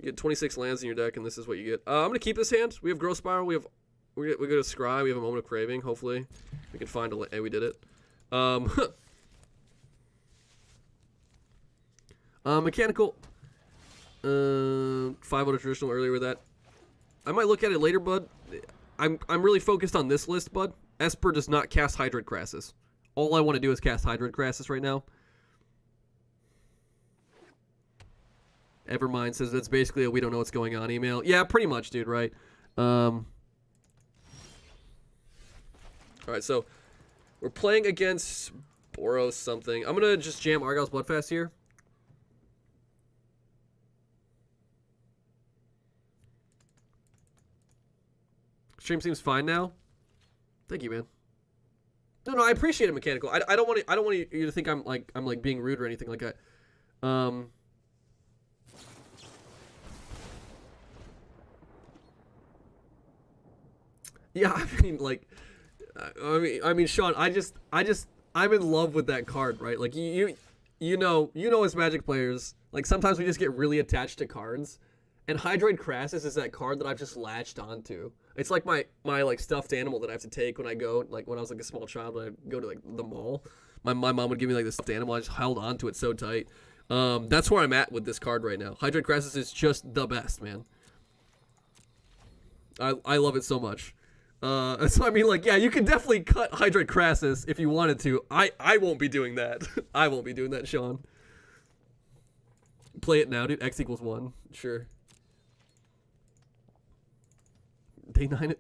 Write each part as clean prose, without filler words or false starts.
Get 26 lands in your deck, and this is what you get. I'm gonna keep this hand. We have Growth Spiral. We go to Scry. We have a Moment of Craving. Hopefully, we can find a. And we did it. Mechanical. 5 out of traditional earlier with that. I might look at it later, bud. I'm really focused on this list, bud. Esper does not cast Hydroid Crassus. All I want to do is cast Hydroid Crassus right now. Evermind says that's basically a we don't know what's going on email. Yeah, pretty much, dude, right? Alright, so we're playing against Boros something. I'm going to just jam Argyle's Bloodfast here. Stream seems fine now. Thank you, man. No, I appreciate it, Mechanical. I don't want you to think I'm like being rude or anything like that. Yeah, I mean, Sean, I'm in love with that card, right? Like you know, as Magic players, like sometimes we just get really attached to cards, and Hydroid Crassus is that card that I've just latched onto. It's like my like stuffed animal that I have to take when I go, like when I was like a small child, when I go to like the mall. My mom would give me like this stuffed animal. I just held onto it so tight. That's where I'm at with this card right now. Hydroid Crassus is just the best, man. I love it so much. So I mean, like, yeah, you can definitely cut Hydroid Crassus if you wanted to. I won't be doing that. I won't be doing that, Sean. Play it now, dude. X equals 1. Sure. Day 9.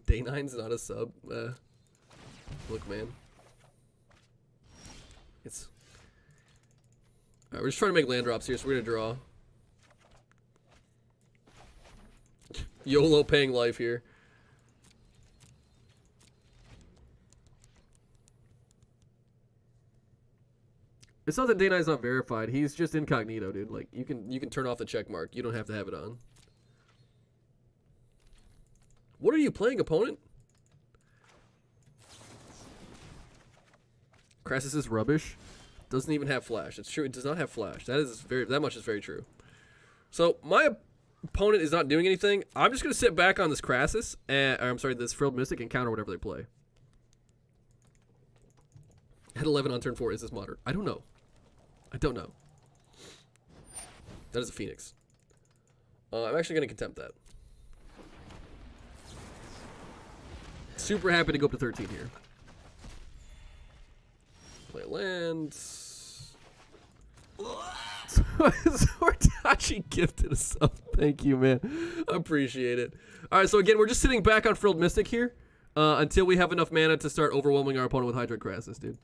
Day 9's not a sub. Look, man. It's. Alright, we're just trying to make land drops here, so we're gonna draw. YOLO paying life here. It's not that Day 9's not verified. He's just incognito, dude. Like you can turn off the check mark. You don't have to have it on. What are you playing, opponent? Crassus is rubbish. Doesn't even have flash. It's true. It does not have flash. That much is very true. So my opponent is not doing anything. I'm just gonna sit back on this Crassus, this Frilled Mystic, and counter whatever they play. At 11 on turn 4, is this modern? I don't know. I don't know. That is a Phoenix. I'm actually gonna contempt that. Super happy to go up to 13 here. Play a land. Sortachi gifted us sub. Thank you, man. Appreciate it. Alright, so again, we're just sitting back on Frilled Mystic here until we have enough mana to start overwhelming our opponent with Hydroid Crassus, dude.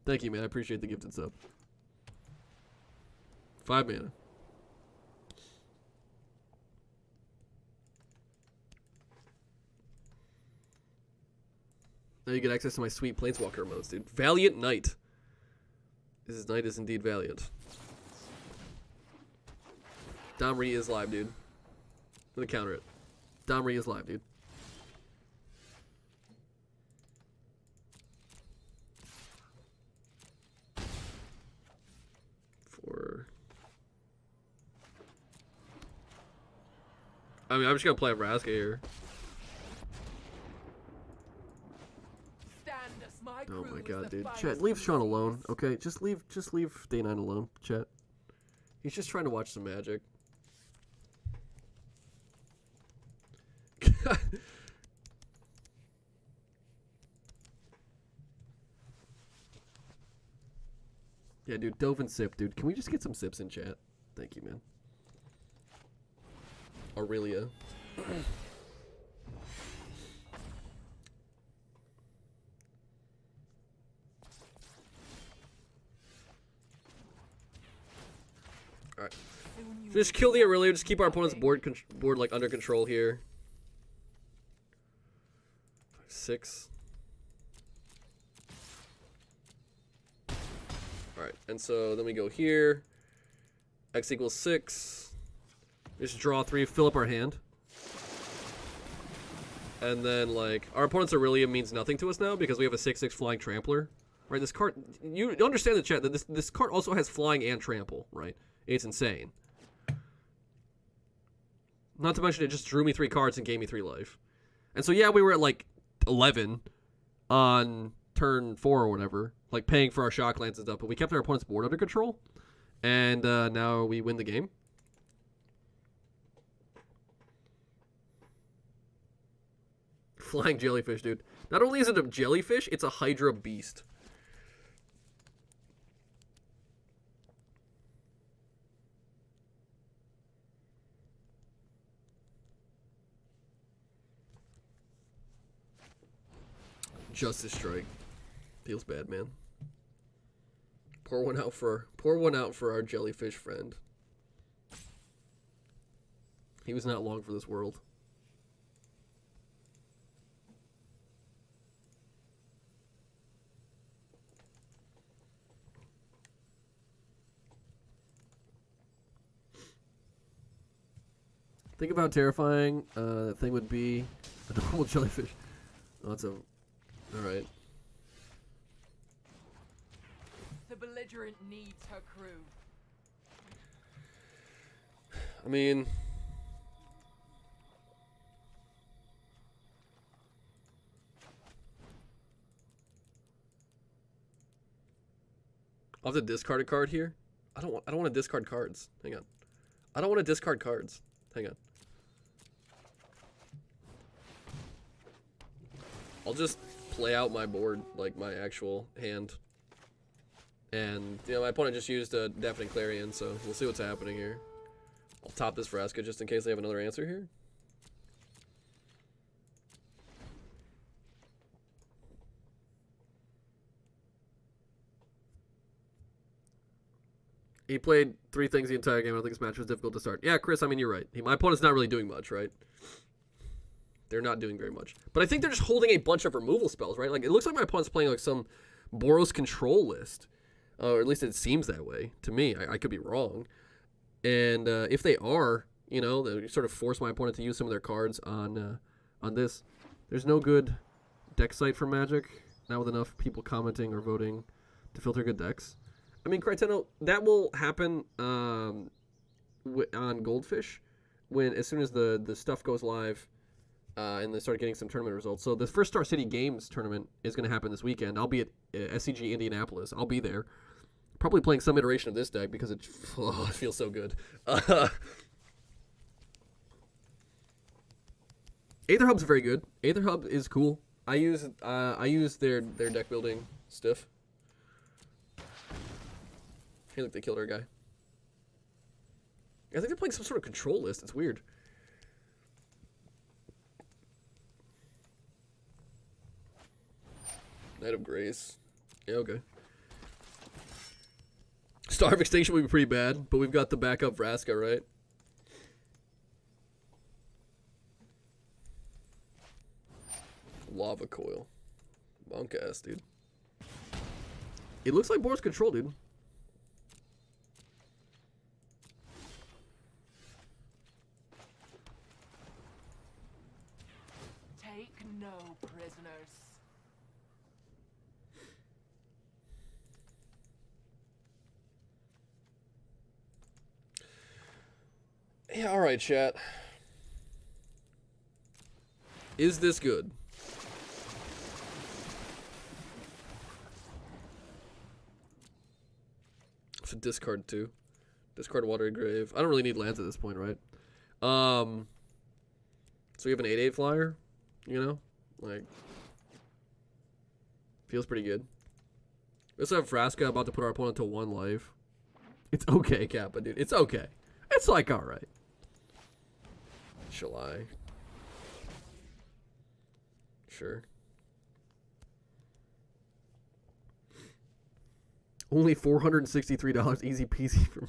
Thank you, man. I appreciate the gifted sub. 5 mana. Now you get access to my sweet Planeswalker modes, dude. Valiant Knight. This knight is indeed valiant. Domri is live, dude. I'm gonna counter it. Domri is live, dude. I mean, I'm just gonna play Vraska here. Oh my god, dude. Chat, leave Sean alone, okay? Just leave Day 9 alone, chat. He's just trying to watch some Magic. Yeah, dude, Dove and Sip, dude. Can we just get some sips in chat? Thank you, man. Aurelia. Alright. Just kill the Aurelia, just keep our opponent's board like under control here. 6. Alright, and so then we go here. X equals 6. Just draw 3, fill up our hand. And then, like, our opponent's Aurelia means nothing to us now because we have a 6/6 flying trampler. right? This card, you understand the chat that this card also has flying and trample, right? It's insane. Not to mention it just drew me 3 cards and gave me 3 life. And so yeah, we were at like 11 on turn 4 or whatever, like paying for our shock lands and stuff, but we kept our opponent's board under control, and now we win the game. Flying jellyfish, dude. Not only is it a jellyfish, it's a Hydra beast. Justice Strike. Feels bad, man. Pour one out for our jellyfish friend. He was not long for this world. Think about how terrifying that thing would be. A normal jellyfish. Oh, that's a... Alright. The belligerent needs her crew. I mean... I'll have to discard a card here. I don't want to discard cards. Hang on. I don't want to discard cards. Hang on. I'll just play out my board, like my actual hand. And, you know, my opponent just used a Deafening Clarion, so we'll see what's happening here. I'll top this Vraska just in case they have another answer here. He played 3 things the entire game. I don't think this match was difficult to start. Yeah, Chris, I mean, you're right. My opponent's not really doing much, right? They're not doing very much. But I think they're just holding a bunch of removal spells, right? Like, it looks like my opponent's playing, like, some Boros control list. Or at least it seems that way to me. I could be wrong. And if they are, you know, they sort of force my opponent to use some of their cards on this. There's no good deck site for Magic. Not with enough people commenting or voting to filter good decks. I mean, Cryteno, that will happen on Goldfish as soon as the stuff goes live and they start getting some tournament results. So the first Star City Games tournament is going to happen this weekend. I'll be at SCG Indianapolis. I'll be there. Probably playing some iteration of this deck because it feels so good. Aether Hub's very good. Aether Hub is cool. I use their deck building stuff. Hey, look, they killed our guy. I think they're playing some sort of control list. It's weird. Knight of Grace. Yeah, okay. Star of Extinction would be pretty bad, but we've got the backup Vraska, right? Lava Coil. Monk ass, dude. It looks like Boros control, dude. Take no prisoners. Yeah, alright, chat. Is this good? So discard 2. Discard Watery Grave. I don't really need lands at this point, right? So we have an 8/8 flyer, you know? Like, feels pretty good. We also have Vraska about to put our opponent to 1 life. It's okay, Kappa, dude. It's okay. It's like, alright. Shall I? Sure. Only $463, easy peasy. From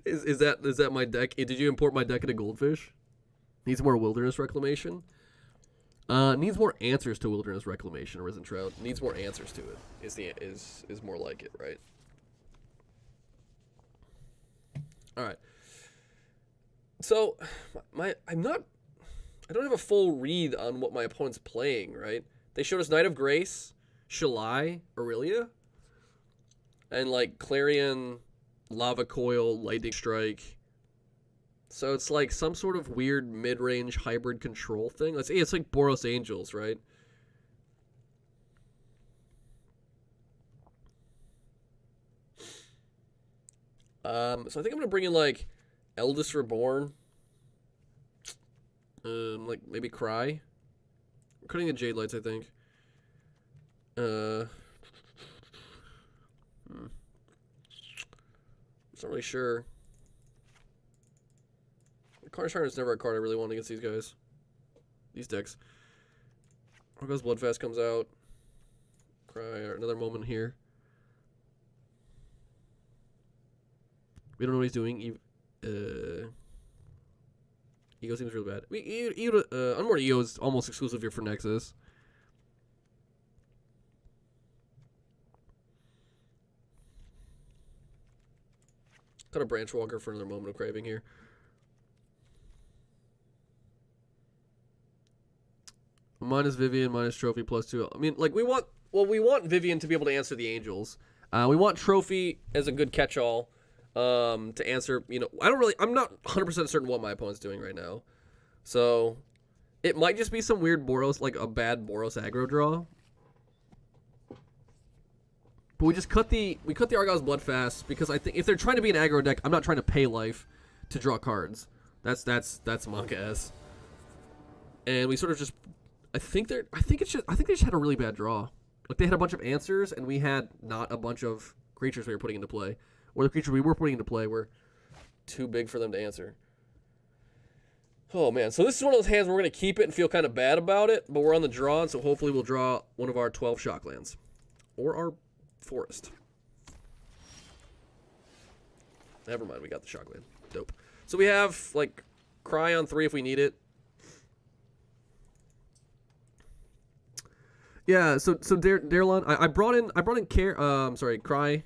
is that my deck? Did you import my deck into Goldfish? Needs more Wilderness Reclamation. Needs more answers to Wilderness Reclamation. Risen Trout needs more answers to it. Is more like it, right? All right. So I don't have a full read on what my opponent's playing, right? They showed us Knight of Grace, Shalai, Aurelia, and like Clarion, Lava Coil, Lightning Strike. So it's like some sort of weird mid-range hybrid control thing. It's like Boros Angels, right? So I think I'm gonna bring in like Eldest Reborn. Like maybe Cry. I'm cutting the Jade Lights, I think. I'm not really sure. Carnage Tyrant is never a card I really want against these guys. These decks. Argyle's Bloodfast comes out. Cry, or another moment here. We don't know what he's doing. Ego seems real bad. Unmoored Ego is almost exclusive here for Nexus. Cut a Branch Walker for another moment of craving here. Minus Vivian, minus Trophy, +2. I mean, like, we want Vivian to be able to answer the Angels. We want Trophy as a good catch-all to answer, you know, I'm not 100% certain what my opponent's doing right now. So, it might just be some weird Boros, like a bad Boros aggro draw. But we cut the Argyle's Bloodfast because I think if they're trying to be an aggro deck, I'm not trying to pay life to draw cards. That's Monka S. And we sort of just I think they just had a really bad draw. Like they had a bunch of answers and we had not a bunch of creatures we were putting into play. Or the creatures we were putting into play were too big for them to answer. Oh man, so this is one of those hands where we're gonna keep it and feel kind of bad about it, but we're on the draw, and so hopefully we'll draw one of our 12 Shocklands. Or our Forest. Never mind, we got the Shockland. Dope. So we have like Cry on 3 if we need it. Yeah, so Darelon, I brought in Cry,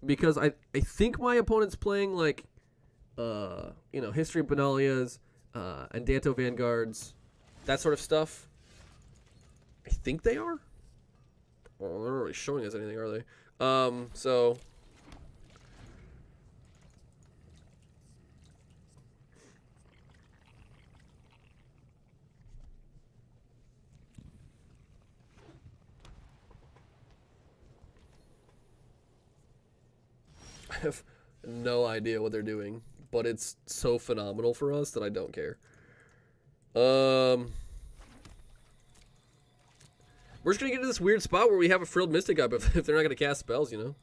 because I think my opponent's playing like History of Benalia's, and Danto Vanguards, that sort of stuff. I think they are. Well, they're not really showing us anything, are they? So I have no idea what they're doing, but it's so phenomenal for us that I don't care. We're just gonna get into this weird spot where we have a Frilled Mystic up if they're not gonna cast spells, you know?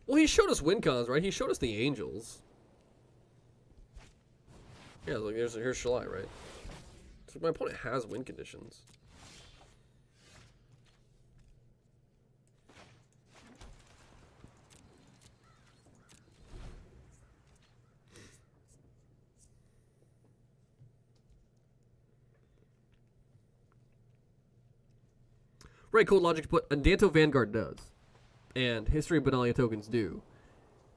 Well, he showed us win cons, right? He showed us the Angels. Yeah, like here's Shalai, right? So my opponent has win conditions. Right, cold logic, but Danto Vanguard does. And History of Benalia tokens do.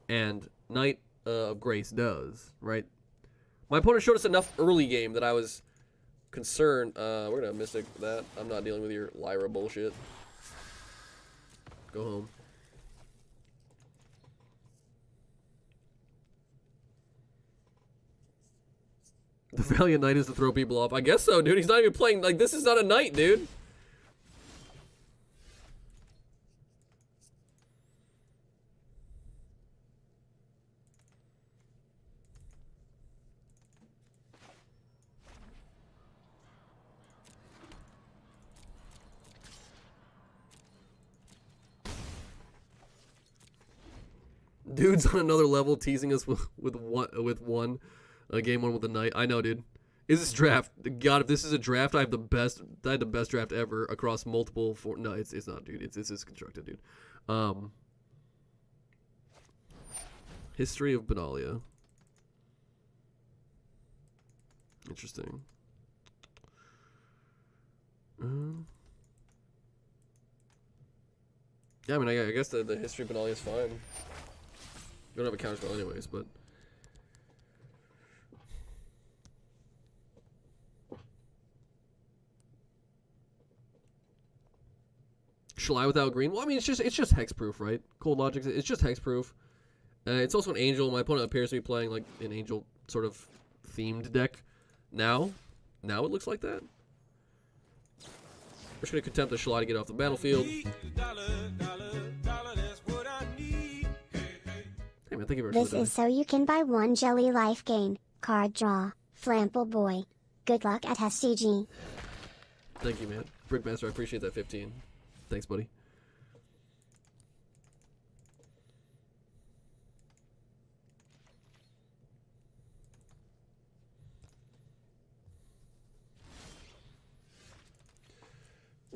And Knight of Grace does, right? My opponent showed us enough early game that I was concerned. We're going to Mystic that. I'm not dealing with your Lyra bullshit. Go home. The Valiant Knight is to throw people off. I guess so, dude. He's not even playing. Like, this is not a Knight, dude. Dude's on another level, teasing us with one game one with a Knight. I know, dude. Is this draft? God, if this is a draft, I had the best draft ever across multiple. No, it's not, dude. This is constructed, dude. History of Benalia. Interesting. Yeah, I mean, I guess the History of Benalia is fine. We don't have a counterspell anyways, but Shalai without green. Well, I mean, it's just hexproof, right? Cold Logic. It's just hexproof. It's also an angel. My opponent appears to be playing like an angel sort of themed deck. Now it looks like that. We're just gonna contempt the Shalai to get off the battlefield. Hey man, thank you very much. This is so you can buy one jelly life gain, card draw, Flample Boy. Good luck at SCG. Thank you, man. Brickmaster, I appreciate that 15. Thanks, buddy.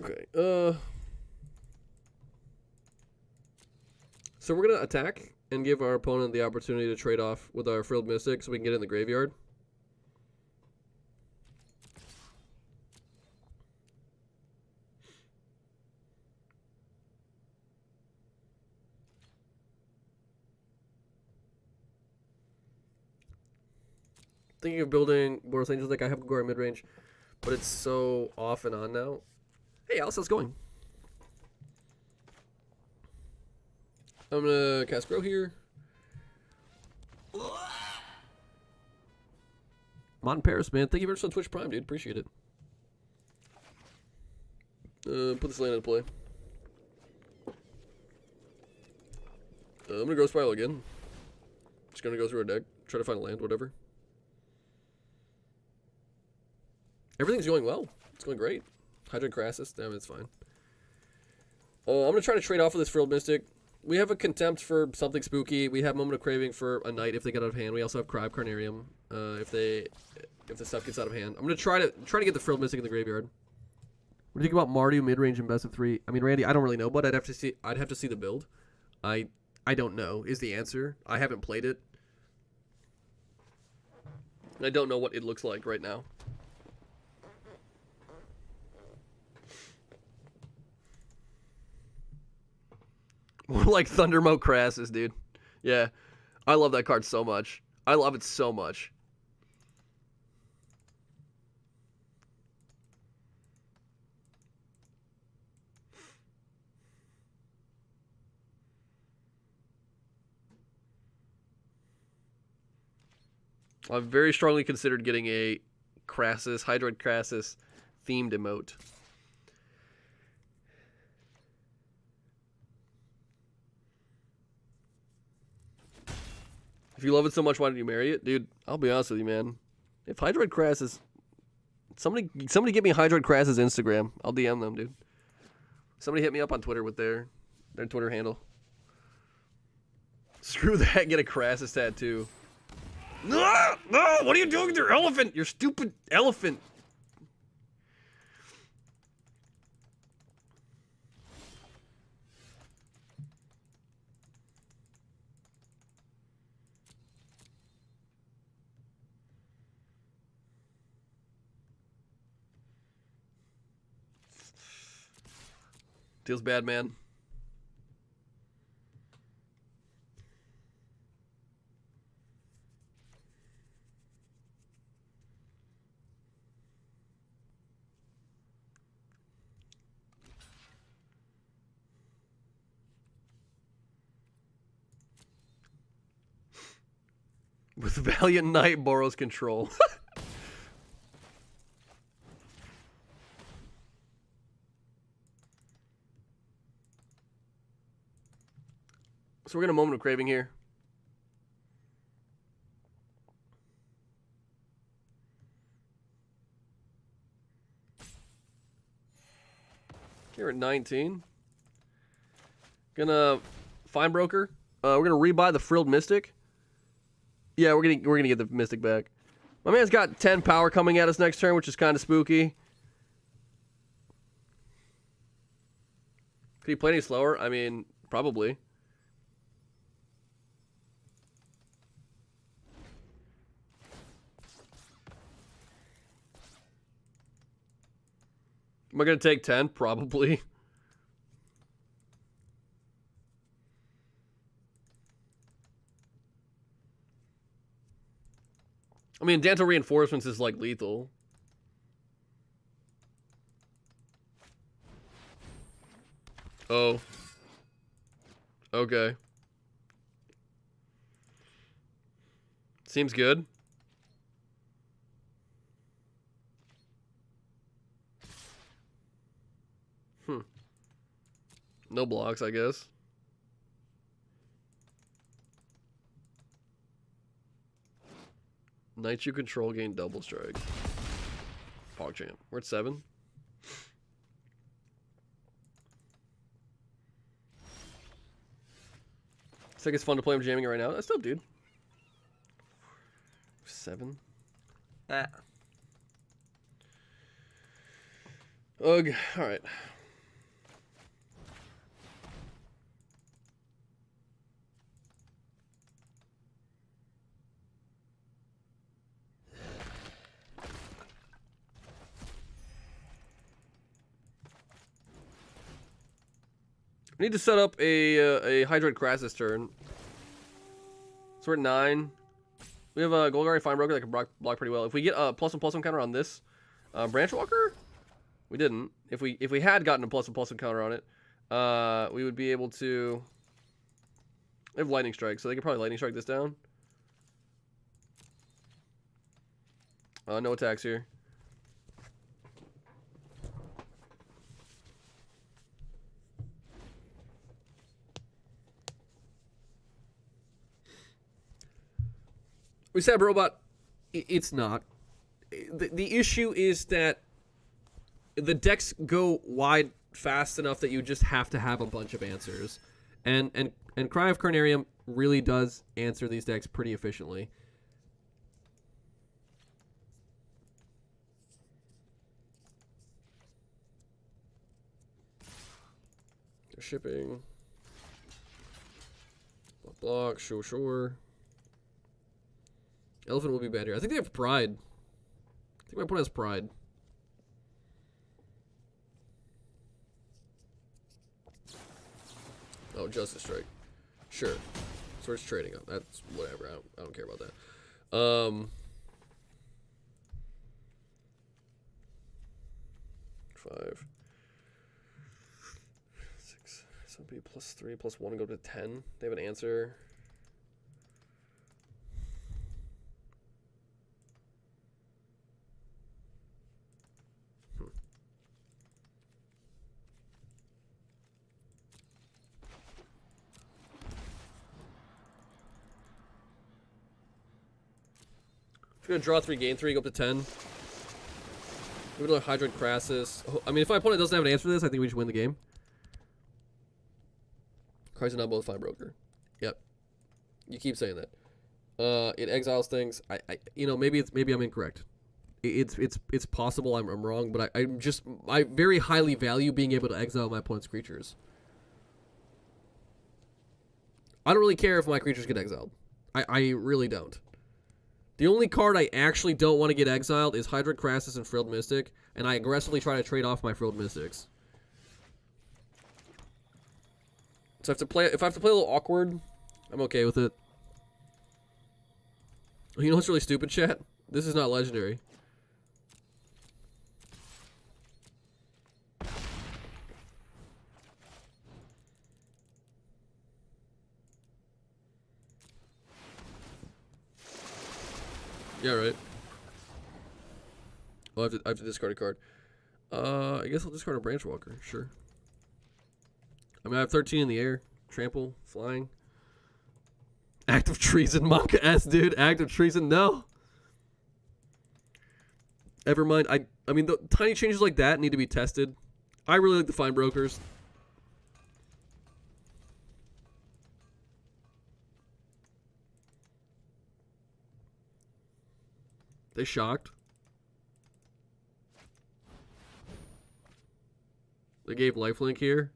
Okay, so we're gonna attack and give our opponent the opportunity to trade off with our Frilled Mystic so we can get it in the graveyard. Thinking of building Boros Angels deck. I have Gora mid-range, but it's so off and on now. Hey, Alice, how's it going? I'm gonna cast Grow here. Mon Paris, man. Thank you very much on Twitch Prime, dude. Appreciate it. Put this land into play. I'm gonna Grow Spiral again. Just gonna go through our deck, try to find a land, whatever. Everything's going well. It's going great. Hydrate Crassus, damn, it's fine. I'm gonna try to trade off with this Frilled Mystic. We have a Contempt for something spooky. We have Moment of Craving for a Knight if they get out of hand. We also have Crybe Carnarium if the stuff gets out of hand. I'm gonna try to get the Frilled Mystic in the graveyard. What do you think about Mardu mid-range and best of 3? I mean, Randy, I don't really know, but I'd have to see the build. I don't know is the answer. I haven't played it. I don't know what it looks like right now. More like Thundermo Crassus, dude. Yeah. I love that card so much. I love it so much. I've very strongly considered getting a Crassus, Hydroid Crassus themed emote. If you love it so much, why didn't you marry it? Dude, I'll be honest with you, man. If Hydroid Crassus... Somebody get me Hydroid Crassus Instagram. I'll DM them, dude. Somebody hit me up on Twitter with their Twitter handle. Screw that, get a Crassus tattoo. No! No! What are you doing with your elephant? Your stupid elephant. Feels bad, man. With Valiant Knight, Boros control. So we're gonna Moment of Craving here. Here at 19. Gonna Fine Broker. We're gonna rebuy the Frilled Mystic. Yeah, we're gonna get the Mystic back. My man's got 10 power coming at us next turn, which is kind of spooky. Could he play any slower? I mean, probably. Am I going to take 10? Probably. I mean, Dental Reinforcements is like lethal. Oh. Okay. Seems good. No blocks, I guess. Knights you control gain double strike. PogChamp. We're at 7. It's like it's fun to play. I'm jamming it right now. That's dope, dude. 7. Ah. Ugh. All right. We need to set up a Hydrate Crassus turn. So we're at 9. We have a Golgari Fine Broker that can block pretty well. If we get a +1/+1 counter on this Branch Walker, we didn't. If we had gotten a +1/+1 counter on it, we would be able to. They have Lightning Strike, so they could probably Lightning Strike this down. No attacks here. We said robot. It's not. The issue is that the decks go wide fast enough that you just have to have a bunch of answers, and Cry of Carnarium really does answer these decks pretty efficiently. They're shipping. Block, sure. Elephant will be bad here. I think they have Pride. I think my opponent has Pride. Oh, Justice Strike. Sure. So it's trading up. That's whatever. I don't care about that. 5. 6. So it'd be +3, +1 and go to 10. They have an answer. We're going to draw 3, gain 3, go up to 10. Maybe another Hydrate Crassus. I mean, if my opponent doesn't have an answer to this, I think we should win the game. Cries and not both Fine Broker. Yep. You keep saying that. It exiles things. You know, maybe I'm incorrect. It's possible I'm wrong, but I very highly value being able to exile my opponent's creatures. I don't really care if my creatures get exiled. I really don't. The only card I actually don't want to get exiled is Hydrate Crassus and Frilled Mystic, and I aggressively try to trade off my Frilled Mystics. So if I have to play a little awkward, I'm okay with it. You know what's really stupid, chat? This is not legendary. Yeah, right. Well, I have to discard a card. I guess I'll discard a Branch Walker. Sure. I mean, I have 13 in the air. Trample, flying. Act of treason, Monka S, dude. Act of treason, no. Evermind. I mean, the tiny changes like that need to be tested. I really like the Fine Brokers. They shocked. They gave lifelink here.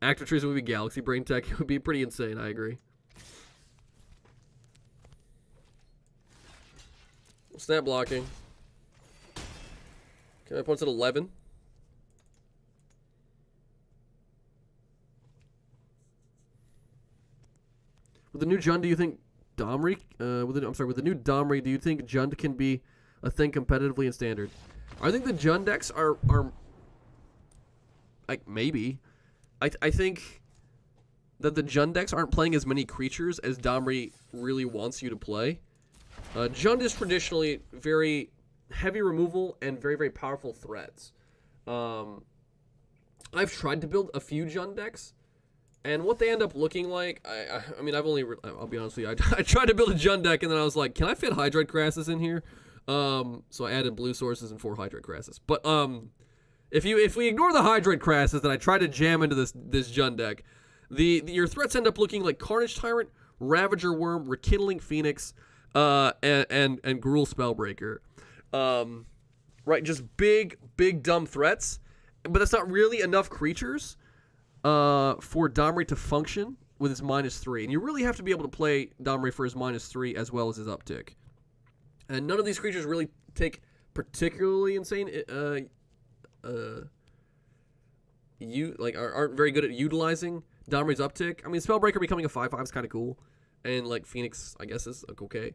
Active Treason would be Galaxy Brain Tech. It would be pretty insane, I agree. Snap blocking. Okay, my opponent's at 11. With the new Jund, do you think Domri? With the new Domri, do you think Jund can be a thing competitively in Standard? I think the Jund decks are maybe. I think that the Jund decks aren't playing as many creatures as Domri really wants you to play. Jund is traditionally very heavy removal and very, very powerful threats. I've tried to build a few Jund decks, and what they end up looking like, I mean, I'll be honest with you, I tried to build a Jund deck, and then I was like, can I fit Hydroid Crassus in here? So I added blue sources and 4 Hydroid Crassus. But if we ignore the Hydroid Crassus that I tried to jam into this Jund deck, your threats end up looking like Carnage Tyrant, Ravager Worm, Rekindling Phoenix, and Gruul Spellbreaker. Right, just big dumb threats, but that's not really enough creatures for Domri to function with his -3, and you really have to be able to play Domri for his -3 as well as his uptick. And none of these creatures really take particularly insane aren't very good at utilizing Domri's uptick. I mean, Spellbreaker becoming a 5/5 is kind of cool, and like Phoenix, I guess, is okay.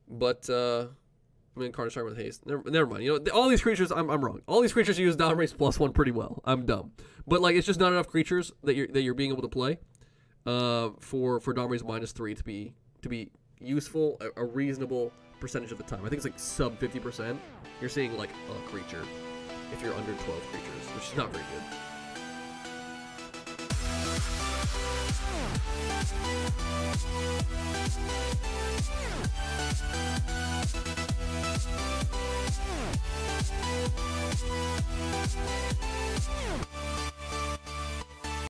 But I mean, Carnage Tyrant with haste. Never mind. You know, all these creatures, I'm wrong. All these creatures use Domri's +1 pretty well. I'm dumb, but like, it's just not enough creatures that you're being able to play for Domri's -3 to be useful a reasonable percentage of the time. I think it's like sub 50%. You're seeing like a creature if you're under 12 creatures, which is not very good.